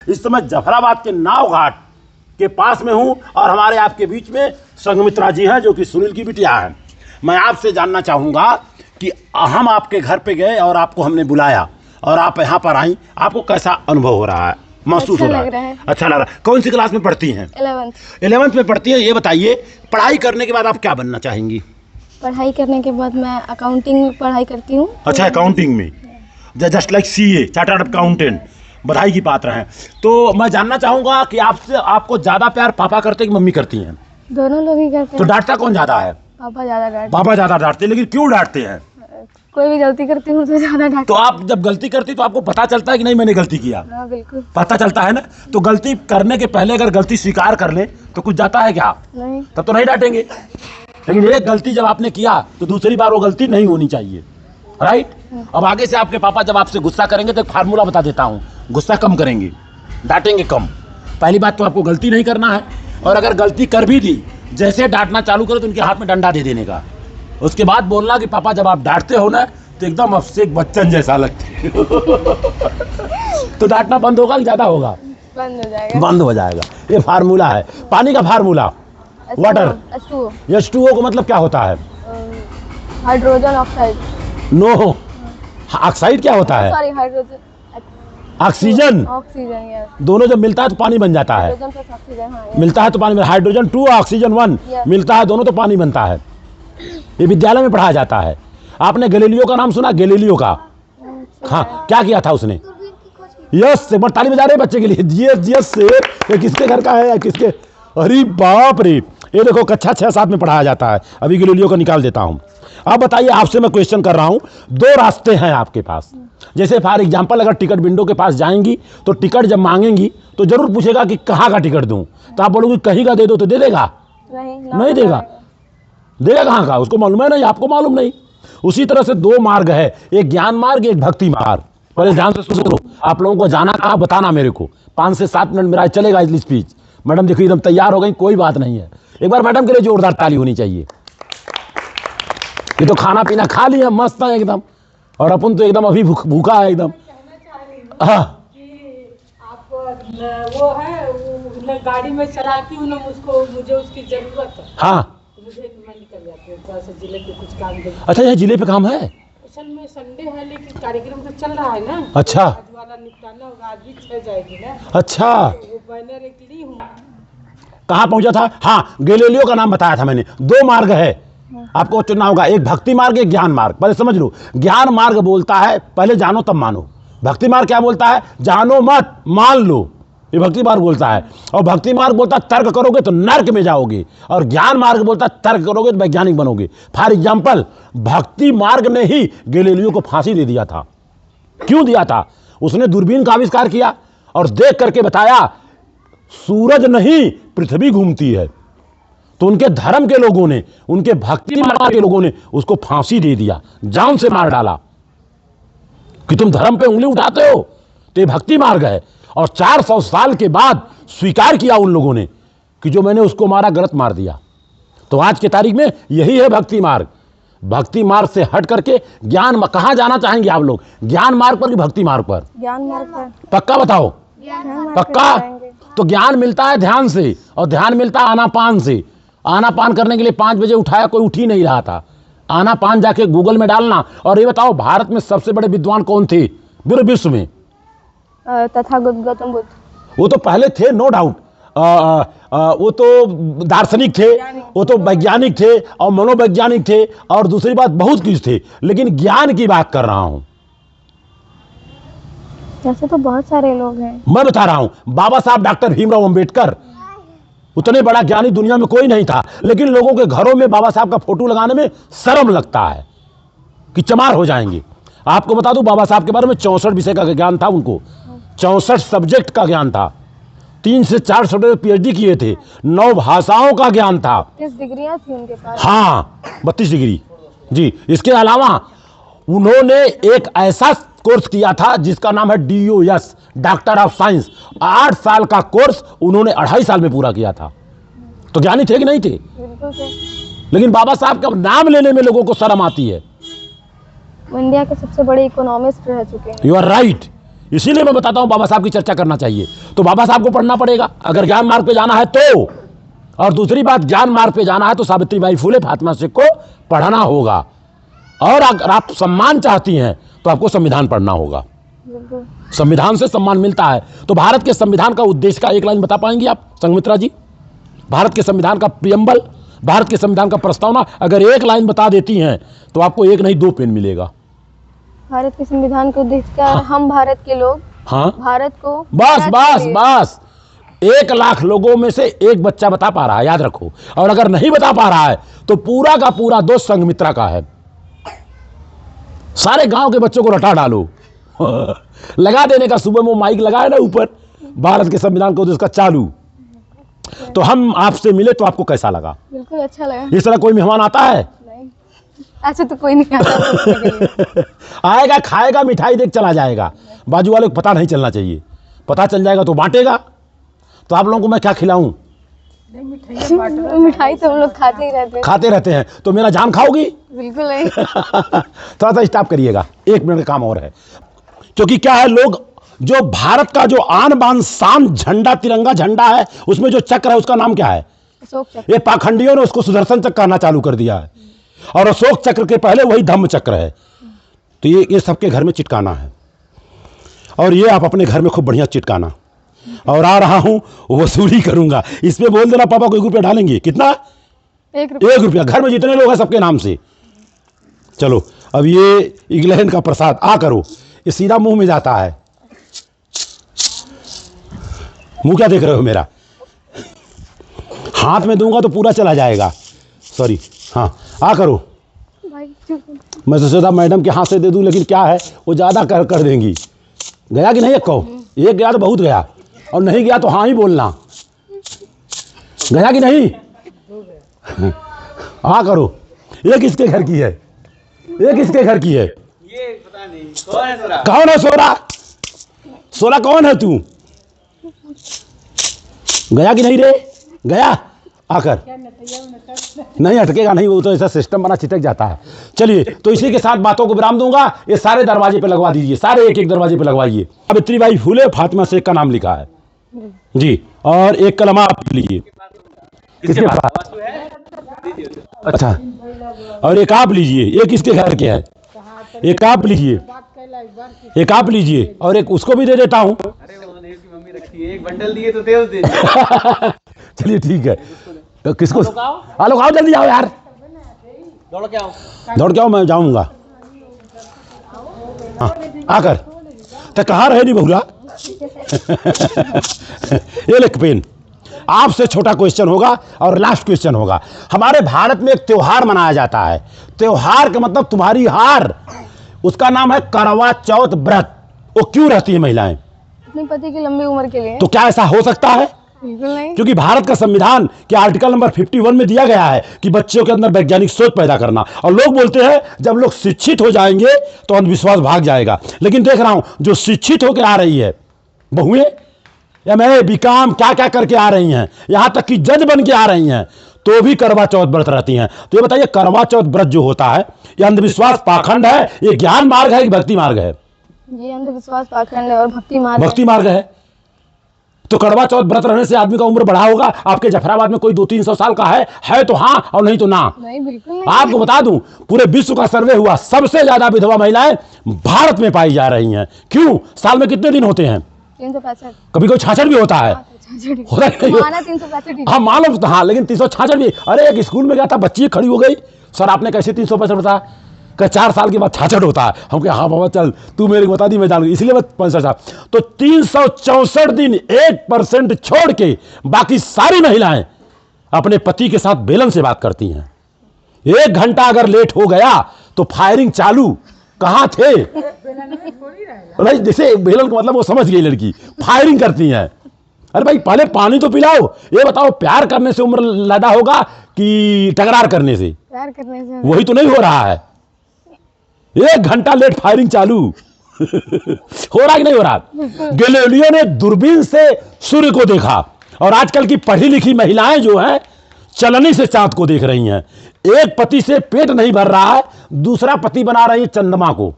इस समय जफराबाद के नाव घाट के पास में हूं और हमारे आपके बीच में संघमित्रा जी हैं जो कि सुनील की बिटिया हैं। मैं आपसे जानना चाहूँगा कि हम आपके घर पे गए और आपको हमने बुलाया और आप यहाँ पर आई, आपको कैसा अनुभव हो रहा है, महसूस हो रहा है? अच्छा लग रहा है। कौन सी क्लास में पढ़ती हैं? 11th में पढ़ती हैं। ये बताइए, पढ़ाई करने के बाद आप क्या बनना चाहेंगी? पढ़ाई करने के बाद मैं अकाउंटिंग में पढ़ाई करती हूँ। अच्छा, अकाउंटिंग में, just like CA, chartered accountant. बधाई की पात्र हैं। तो मैं जानना चाहूँगा कि आपको ज़्यादा प्यार पापा करते हैं कि मम्मी करती हैं? दोनों लोग ही करते हैं। तो डांटता कौन ज़्यादा है? पापा ज़्यादा डांटते। पापा ज़्यादा डांटते हैं, लेकिन क्यों डांटते हैं? कोई भी गलती करती हूँ तो ज़्यादा डांटते। तो आप जब गलती करती तो आपको पता चलता है कि नहीं मैंने गलती किया? हाँ बिल्कुल पता चलता है ना। तो गलती करने के पहले अगर गलती स्वीकार कर ले तो कुछ जाता है क्या? नहीं। तब तो नहीं डांटेंगे। लेकिन एक गलती जब आपने किया तो दूसरी बार वो गलती नहीं होनी चाहिए, राइट? अब आगे से आपके पापा जब आपसे गुस्सा करेंगे तो एक फार्मूला बता देता हूँ, गुस्सा कम करेंगे, डांटेंगे कम। पहली बात तो आपको गलती नहीं करना है, और अगर गलती कर भी दी, जैसे डांटना चालू करो तो उनके हाथ में डंडा दे देने का। उसके बाद बोलना कि पापा जब आप डांटते हो ना तो एकदम अभिषेक बच्चन जैसा लगते हो। तो डांटना बंद होगा कि ज़्यादा होगा? बंद हो जाएगा। बंद हो जाएगा। ये फार्मूला है, पानी का फार्मूला। वाटर H2O को मतलब क्या होता है? Hydrogen oxide. नो, ऑक्साइड क्या होता है? Sorry, hydrogen. Oxygen. Oxygen, yes. दोनों जब मिलता है तो पानी बन जाता है। हाइड्रोजन प्लस ऑक्सीजन, हाँ, मिलता है तो पानी, हाइड्रोजन 2 ऑक्सीजन 1 मिलता है, दोनों तो पानी बनता है। ये विद्यालय में पढ़ाया जाता है। आपने गैलीलियो का नाम सुना? गैलीलियो का, हाँ, क्या किया था उसने? यस से ताली बजा रहे बच्चे के लिए। यस से ये किसके घर का है या किसके? अरे बाप रे, ये देखो कक्षा 6-7 में पढ़ाया जाता है। अभी गैलीलियो का निकाल देता हूँ। अब बताइए, आपसे मैं क्वेश्चन कर रहा हूँ, दो रास्ते हैं आपके पास। जैसे फॉर एग्जाम्पल, अगर टिकट विंडो के पास जाएंगी तो टिकट जब मांगेंगी तो जरूर पूछेगा कि कहाँ का टिकट दूं, तो आप बोलोगे कहीं का दे दो, तो दे देगा? नहीं देगा। देगा कहाँ का? उसको मालूम है नहीं, आपको मालूम नहीं। उसी तरह से दो मार्ग है, एक ज्ञान मार्ग, एक भक्ति मार्ग। पहले ध्यान से सुनो, आप लोगों को जाना कहाँ बताना मेरे को। 5 से 7 मिनट मेरा चलेगा इसलिए स्पीच। मैडम देखो एकदम तैयार हो गई, कोई बात नहीं है। एक बार मैडम के लिए जोरदार ताली होनी चाहिए। ये तो खाना पीना खा लिया, मस्त है एकदम, और अपन तो एकदम अभी भूखा है एकदम। हाँ, वो है गाड़ी में चलाती हूँ ना, मुझे उसकी जरूरत है। हाँ, मुझे मैं निकल जाती हूँ, थोड़ा सा जिले पे कुछ काम दे। अच्छा, यह जिले पे काम है? असल में संडे है लेकिन कार्यक्रम तो चल रहा है ना। अच्छा, आज वाला निपटाना होगा, आज भी 6 जाएगी ना। अच्छा, वो बैनर एक ली हूँ। कहाँ पहुंचा था? हाँ, गैलीलियो का नाम बताया था मैंने। दो मार्ग है, आपको चुनना होगा, एक भक्ति मार्ग, एक ज्ञान मार्ग। पहले समझ लो, ज्ञान मार्ग बोलता है पहले जानो तब मानो। भक्ति मार्ग क्या बोलता है? जानो मत मान लो, ये भक्ति मार्ग बोलता है। और भक्ति मार्ग बोलता है तर्क करोगे तो नर्क में जाओगे, और ज्ञान मार्ग बोलता है तर्क करोगे तो वैज्ञानिक बनोगे। फॉर एग्जाम्पल, भक्ति मार्ग ने ही गैलीलियो को फांसी दे दिया था। क्यों दिया था? उसने दूरबीन का आविष्कार किया और देख करके बताया सूरज नहीं पृथ्वी घूमती है। तो उनके धर्म के लोगों ने, उनके भक्ति मार्ग के लोगों ने उसको फांसी दे दिया, जान से मार डाला कि तुम धर्म पे उंगली उठाते हो। तो ये भक्ति मार्ग है। और 400 साल के बाद स्वीकार किया उन लोगों ने कि जो मैंने उसको मारा गलत मार दिया। तो आज की तारीख में यही है भक्ति मार्ग। भक्ति मार्ग से हट करके ज्ञान, कहाँ जाना चाहेंगे आप लोग? ज्ञान मार्ग पर कि भक्ति मार्ग पर? ज्ञान मार्ग पर। पक्का बताओ? पक्का? तो ज्ञान मिलता है ध्यान से, और ध्यान मिलता है आनापान से। आनापान करने के लिए 5 बजे उठाया, कोई उठ ही नहीं रहा था। आनापान जाके गूगल में डालना। और ये बताओ, भारत में सबसे बड़े विद्वान कौन थे पूरे विश्व में? तथागत गौतम बुद्ध। वो तो पहले थे, नो डाउट। वो तो दार्शनिक थे, वो तो वैज्ञानिक थे और मनोवैज्ञानिक थे, और दूसरी बात बहुत कुछ थे। लेकिन ज्ञान की बात कर रहा हूं। ऐसे तो बहुत सारे लोग हैं, मैं बता रहा हूं। बाबा साहब डॉक्टर भीमराव अंबेडकर, उतने बड़ा ज्ञानी दुनिया में कोई नहीं था, लेकिन लोगों के घरों में बाबा साहब का फोटो लगाने में शर्म लगता है कि चमार हो जाएंगे। आपको बता दूं, बाबा साहब के बारे में 64 विषय का ज्ञान था उनको, 64 सब्जेक्ट का ज्ञान था, 3 से 4 PhD किए थे, 9 भाषाओं का ज्ञान था। 30 डिग्रियां थी उनके पास। हाँ, 32 डिग्री जी। इसके अलावा उन्होंने एक ऐसा कोर्स किया था जिसका नाम है DOS, डॉक्टर ऑफ साइंस। 8 साल का कोर्स उन्होंने 2.5 साल में पूरा किया था। तो ज्ञानी थे कि नहीं थे? बिल्कुल थे। लेकिन बाबा साहब का नाम लेने में लोगों को शर्म आती है। इंडिया के सबसे बड़े इकोनॉमिस्ट रह चुके हैं। You are right. इसीलिए मैं बताता हूं बाबा साहब की चर्चा करना चाहिए। तो बाबा साहब को पढ़ना पड़ेगा अगर ज्ञान मार्ग पे जाना है तो। और दूसरी बात, ज्ञान मार्ग पे जाना है तो सावित्रीबाई फुले फातिमा शेख को पढ़ना होगा। और अगर आप सम्मान चाहती हैं तो आपको संविधान पढ़ना होगा। बिल्कुल। संविधान से सम्मान मिलता है। तो भारत के संविधान का उद्देश्य का एक लाइन बता पाएंगी आप संघमित्रा जी? भारत के संविधान का प्रियम्बल, भारत के संविधान का प्रस्तावना अगर एक लाइन बता देती हैं तो आपको एक नहीं 2 पेन मिलेगा। भारत के संविधान का उद्देश्य क्या है? हम भारत के लोग हाँ, भारत को बस बस बस 1 लाख लोगों में से एक बच्चा बता पा रहा है, याद रखो। और अगर नहीं बता पा रहा है तो पूरा का पूरा दोष संघमित्रा का है। सारे गांव के बच्चों को रटा डालो लगा देने का। सुबह में माइक लगाए ना ऊपर, भारत के संविधान को उसका चालू। तो हम आपसे मिले तो आपको कैसा लगा? बिल्कुल अच्छा लगा। इस तरह कोई मेहमान आता है? नहीं, ऐसे तो कोई नहीं आता पूछने के लिए। आएगा, खाएगा, मिठाई देख चला जाएगा। बाजू वाले को पता नहीं चलना चाहिए, पता चल जाएगा तो बांटेगा। तो आप लोगों को मैं क्या खिलाऊं? मिठाई तो हम लोग खाते ही रहते हैं। तो मेरा जान खाओगी? बिल्कुल नहीं। थोड़ा सा स्टॉप करिएगा, 1 मिनट का काम और है। क्योंकि क्या है, लोग जो भारत का जो आन बान शान झंडा, तिरंगा झंडा है, उसमें जो चक्र है उसका नाम क्या है? अशोक चक्र। ये पाखंडियों ने उसको सुदर्शन चक्र कहना चालू कर दिया है। और अशोक चक्र के पहले वही धम्म चक्र है। तो ये सबके घर में चिटकाना है। और ये आप अपने घर में खूब बढ़िया चिटकाना। और आ रहा हूं वसूली करूंगा। इसमें बोल देना पापा को 1 रुपया डालेंगे। कितना? 1 रुपया। घर में जितने लोग हैं सबके नाम से। चलो अब ये इंग्लैंड का प्रसाद आ करो, ये सीधा मुंह में जाता है। मुंह क्या देख रहे हो मेरा? हाथ में दूंगा तो पूरा चला जाएगा। सॉरी, हाँ आ करो। मैं तो सोचा मैडम के हाथ से दे दूं, लेकिन क्या है वो ज्यादा कर देंगी। गया कि नहीं? कहो, एक गया तो बहुत गया, और नहीं गया तो हाँ ही बोलना। गया कि नहीं? हाँ करो। ये किसके घर की है? ये किसके घर की है? ये पता नहीं कौन है सोरा? कौन है सोरा? सोरा कौन है तू? गया कि नहीं रे? गया आकर? नहीं अटकेगा नहीं, वो तो ऐसा सिस्टम बना चिटक जाता है। चलिए, तो इसी के साथ बातों को विराम दूंगा। ये सारे दरवाजे पे लगवा दीजिए, सारे एक एक दरवाजे पे लगवाइए। सावित्रीबाई फुले फातिमा शेख का नाम लिखा है जी। और एक कलमा आप लीजिए। किसके पास? अच्छा, और एक आप लीजिए। ये किसके घर के है? एक आप लीजिए, एक आप लीजिए, और एक उसको भी दे देता हूँ। अरे वो देव की मम्मी रखी है, एक बंडल दिए तो देव दे दिए। चलिए ठीक है। तो किसको? हेलो, आओ जल्दी आओ यार, दौड़ के आओ। दौड़ के आओ, मैं जाऊंगा। हाँ आकर। तो कहाँ रहे नहीं बहुला? ये लेख पेन। आपसे छोटा क्वेश्चन होगा और लास्ट क्वेश्चन होगा। हमारे भारत में एक त्योहार मनाया जाता है। त्योहार का मतलब तुम्हारी हार। उसका नाम है करवा चौथ व्रत। वो क्यों रहती है महिलाएं? अपने पति की लंबी उम्र के लिए। तो क्या ऐसा हो सकता है? बिल्कुल नहीं। क्योंकि भारत का संविधान के आर्टिकल नंबर 51 में दिया गया है कि बच्चों के अंदर वैज्ञानिक सोच पैदा करना। और लोग बोलते हैं जब लोग शिक्षित हो जाएंगे तो अंधविश्वास भाग जाएगा। लेकिन देख रहा हूं जो शिक्षित होकर आ रही है, बहुएं MA BCom क्या क्या करके आ रही हैं, यहां तक कि जज बन के आ रही हैं, तो भी करवा चौथ व्रत रहती हैं। तो ये बताइए, करवा चौथ व्रत जो होता है, ये अंधविश्वास पाखंड है, ये ज्ञान मार्ग है कि भक्ति मार्ग है? ये अंधविश्वास पाखंड है और भक्ति मार्ग है। भक्ति मार्ग है। तो करवा चौथ व्रत रहने से आदमी का उम्र बढ़ा होगा। आपके जफराबाद में कोई 200-300 साल का है तो हाँ, और नहीं तो ना। नहीं, बिल्कुल नहीं। आपको बता दूं, पूरे विश्व का सर्वे हुआ, सबसे ज्यादा विधवा महिलाएं भारत में पाई जा रही हैं। क्यों? साल में कितने दिन होते हैं? 365। कभी कोई 66 भी होता है? होता है नहीं? माना 365। हाँ मालूम, हाँ, लेकिन 366 भी। अरे एक स्कूल में गया था, बच्ची खड़ी हो गई, सर आपने कैसे 365 बताया? कि 4 साल के बाद 66 होता है। हम कहे हाँ बाबा चल, तू मेरे को बता दी, मैं जान गई, इसलिए मैं 65 साल। तो 364 दिन 1% छोड़ के बाकी सारी महिलाएं अपने पति के साथ बेलन से बात करती हैं। 1 घंटा अगर लेट हो गया तो फायरिंग चालू। कहाँ थे? नहीं, जैसे बेलन का मतलब वो समझ गई लड़की, फायरिंग करती हैं। अरे भाई पहले पानी तो पिलाओ। ये बताओ, प्यार करने से उम्र लदा होगा कि तकरार करने से? प्यार करने से। वही तो नहीं हो रहा है। 1 घंटा लेट फायरिंग चालू। हो रहा कि नहीं हो रहा? गैलीलियो ने दूरबीन से सूर्य को देखा, और आजकल की पढ़ी लिखी महिलाएं जो हैं चलनी से चांद को देख रही हैं। एक पति से पेट नहीं भर रहा है, दूसरा पति बना रही है चंद्रमा को।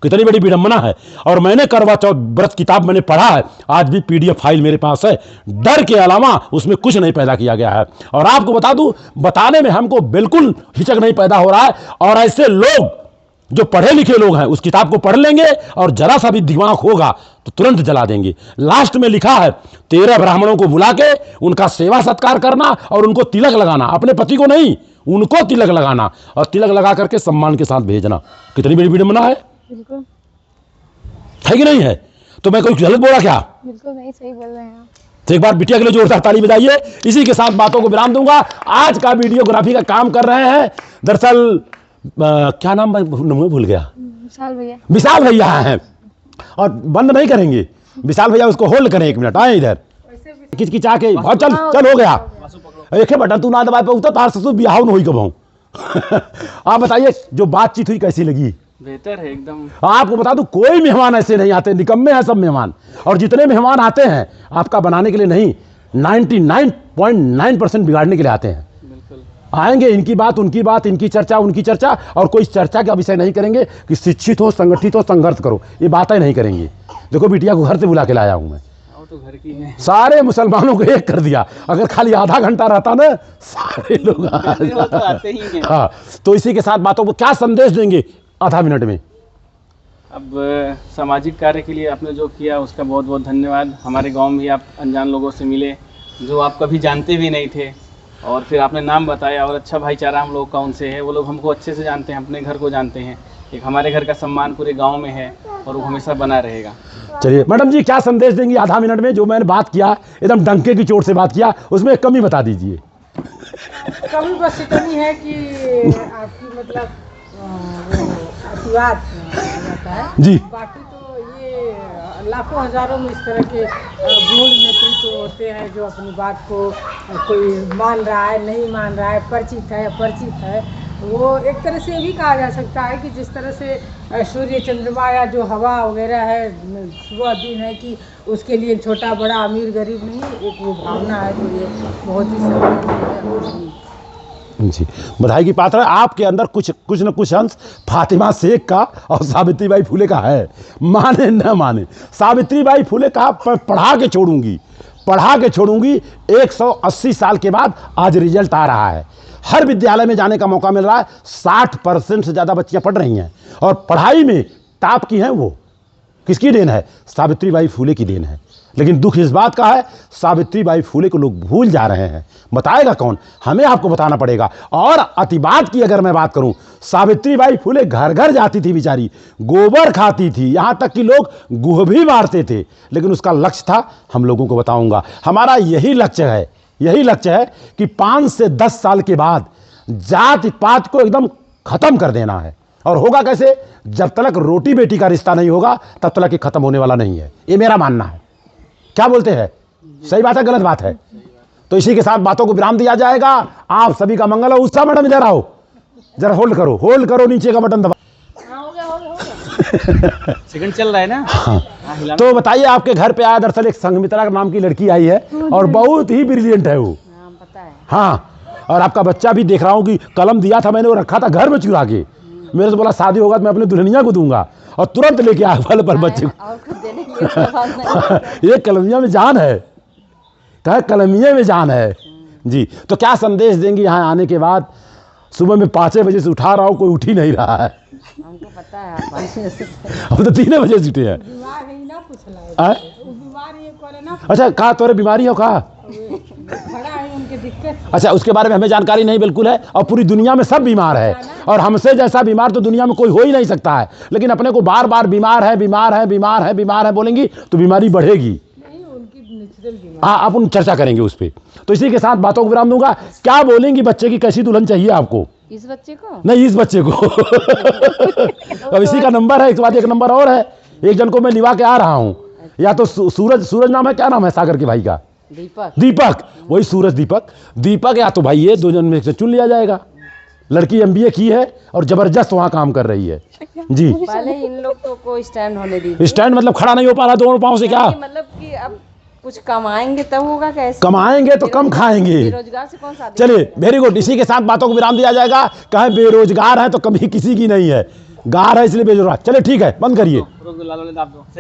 कितनी बड़ी विडंबना है। और मैंने करवा चौथ व्रत किताब मैंने पढ़ा है, आज भी PDF फाइल मेरे पास है। डर के अलावा उसमें कुछ नहीं पैदा किया गया है। और आपको बता दूं, बताने में हमको बिल्कुल हिचक नहीं पैदा हो रहा है। और ऐसे लोग जो पढ़े लिखे लोग हैं उस किताब को पढ़ लेंगे और जरा सा भी दिमाग होगा तो तुरंत जला देंगे। लास्ट में लिखा है 13 ब्राह्मणों को बुला के उनका सेवा सत्कार करना और उनको तिलक लगाना, अपने पति को नहीं, उनको तिलक लगाना और तिलक लगा करके सम्मान के साथ भेजना। कितनी बड़ी विडंबना बिल्कुल है कि नहीं है? तो मैं कोई गलत बोला क्या? बिल्कुल नहीं, सही बोल रहे हैं आप। तो एक बार बिटिया के लिए जोरदार ताली बजाइए। इसी के साथ बातों को विराम दूंगा। आज का वीडियोग्राफी का काम कर रहे हैं दरअसल क्या नाम मैं भूल गया, विशाल भैया। विशाल भैया हैं। और बंद नहीं करेंगे, विशाल भैया उसको होल्ड करें 1 मिनट। आए इधर किचकिचा के बहुत चल हो गया। एक बटन तू ना दबा पे उतर तार ससुर बिहाव न हुई कब। आप बताइए जो बातचीत हुई कैसी लगी? बेहतर है एकदम। आपको बता दूं कोई मेहमान ऐसे नहीं आते, निकम्मे हैं सब मेहमान। और जितने मेहमान आते हैं आपका बनाने के लिए नहीं, 99.9% बिगाड़ने के लिए आते हैं। बिल्कुल आएंगे, इनकी बात उनकी बात, इनकी चर्चा उनकी चर्चा, और कोई चर्चा का विषय नहीं करेंगे कि शिक्षित हो, संगठित हो, संघर्ष करो, ये बातें नहीं करेंगे। देखो बिटिया को घर से बुला के लाया हूं मैं, तो घर की है। सारे मुसलमानों को एक कर दिया। अगर खाली आधा घंटा रहता ना सारे लोग तो आते ही हैं। हाँ, तो इसी के साथ बातों को क्या संदेश देंगे आधा मिनट में? अब सामाजिक कार्य के लिए आपने जो किया उसका बहुत बहुत धन्यवाद। हमारे गांव में भी आप अनजान लोगों से मिले जो आप कभी जानते भी नहीं थे, और फिर आपने नाम बताया, और अच्छा भाईचारा हम लोग का उनसे है। वो लोग हमको अच्छे से जानते हैं, अपने घर को जानते हैं। एक हमारे घर का सम्मान पूरे गांव में है और वो हमेशा बना रहेगा। चलिए मैडम जी, क्या संदेश देंगी आधा मिनट में? जो मैंने बात किया एकदम डंके की चोट से बात किया, उसमें एक कमी बता दीजिए। कमी बस इतनी है कि आपकी मतलब वो आशीर्वाद रहता है जी बाकी तो ये लाखों हजारों में इस तरह के मूल नेतृत्व होते हैं जो अपनी बात को कोई मान रहा है, नहीं मान रहा है, परिचित है, अपरिचित है। वो एक तरह से ये भी कहा जा सकता है कि जिस तरह से सूर्य चंद्रमा या जो हवा वगैरह है, सुबह दिन है, कि उसके लिए छोटा बड़ा अमीर गरीब नहीं, एक वो भावना है। तो ये बहुत ही सराहनीय है। जी, बधाई की पात्र है। आपके अंदर कुछ न कुछ अंश फातिमा शेख का और सावित्रीबाई फुले का है, माने न माने। सावित्रीबाई फुले का पढ़ा के छोड़ूंगी 180 साल के बाद आज रिजल्ट आ रहा है। हर विद्यालय में जाने का मौका मिल रहा है। 60% से ज़्यादा बच्चियां पढ़ रही हैं और पढ़ाई में टॉप की हैं। वो किसकी देन है? सावित्रीबाई फुले की देन है। लेकिन दुख इस बात का है सावित्रीबाई फुले को लोग भूल जा रहे हैं। बताएगा कौन? हमें आपको बताना पड़ेगा। और अतिबात की अगर मैं बात करूं, सावित्रीबाई फुले घर घर जाती थी बेचारी, गोबर खाती थी, यहां तक कि लोग गुह भी मारते थे। लेकिन उसका लक्ष्य था, हम लोगों को बताऊंगा। हमारा यही लक्ष्य है कि 5 से 10 साल के बाद जाति पात को एकदम खत्म कर देना है। और होगा कैसे? जब तक रोटी बेटी का रिश्ता नहीं होगा तब तक ये खत्म होने वाला नहीं है। ये मेरा मानना है। क्या बोलते हैं? सही बात है, गलत बात है? तो इसी के साथ बातों को विराम दिया जाएगा। आप सभी का मंगल हो। उषा मैडम इधर आओ, जरा होल्ड करो, नीचे का बटन दबा। सेकंड चल रहा है ना? हाँ। तो बताइए, आपके घर पे आया दरअसल एक संघमित्रा नाम की लड़की आई है और बहुत ही ब्रिलियंट है वो। पता है। हाँ, और आपका बच्चा भी देख रहा हूँ कि कलम दिया था मैंने, वो रखा था घर में चुरा के। मेरे से बोला शादी होगा तो मैं अपने दुल्हनिया को दूंगा, और तुरंत लेके आया फल पर बच्चे को। ये कलमिया में जान है, कहे कलमिया में जान है जी। तो क्या संदेश देंगी यहाँ आने के बाद? सुबह में 5 बजे से उठा रहा हूँ, कोई उठ ही नहीं रहा है। हमको पता है हम तो 3 बजे से उठे हैं। बीमार है ना, बीमार ये करे ना। अच्छा, कहा तोरे बीमारी हो? कहा खड़ा है उनके दिक्कत। अच्छा, उसके बारे में हमें जानकारी नहीं बिल्कुल है। और पूरी दुनिया में सब बीमार है, और हमसे जैसा बीमार तो दुनिया में कोई हो ही नहीं सकता है। लेकिन अपने को बार बार बीमार है बोलेंगी तो बीमारी बढ़ेगी। नहीं, उनकी नेचुरल बीमारी। हाँ, आप उन चर्चा करेंगे उस पर। तो इसी के साथ बातों को विराम दूंगा। क्या बोलेंगी? बच्चे की कैसी दुल्हन चाहिए आपको? इस बच्चे को नहीं, इस बच्चे को। अब इसी का नंबर है, इसके बाद एक नंबर और है। एक जन को मैं लिवा के आ रहा हूँ। या तो सूरज नाम है, क्या नाम है सागर के भाई का? दीपक। वही सूरज दीपक, या तो भाई ये 2 जन में से चुन लिया जाएगा। लड़की MBA की है और जबरदस्त वहाँ काम कर रही है जी। पहले इन लोग को स्टैंड होने दीजिए। स्टैंड मतलब खड़ा नहीं हो पा रहा दोनों पाँव से? क्या मतलब कि अब कुछ कमाएंगे तब होगा? कैसे कमाएंगे? तो कम खाएंगे। बेरोजगार से कौन सा? चलिए, वेरी गुड। इसी के साथ बातों को विराम दिया जाएगा। कहे बेरोजगार है तो कभी किसी की नहीं है। गा रहा है इसलिए बेजोरा। चले ठीक है, बंद करिए। रोक दो, लाल वाले दाब दो।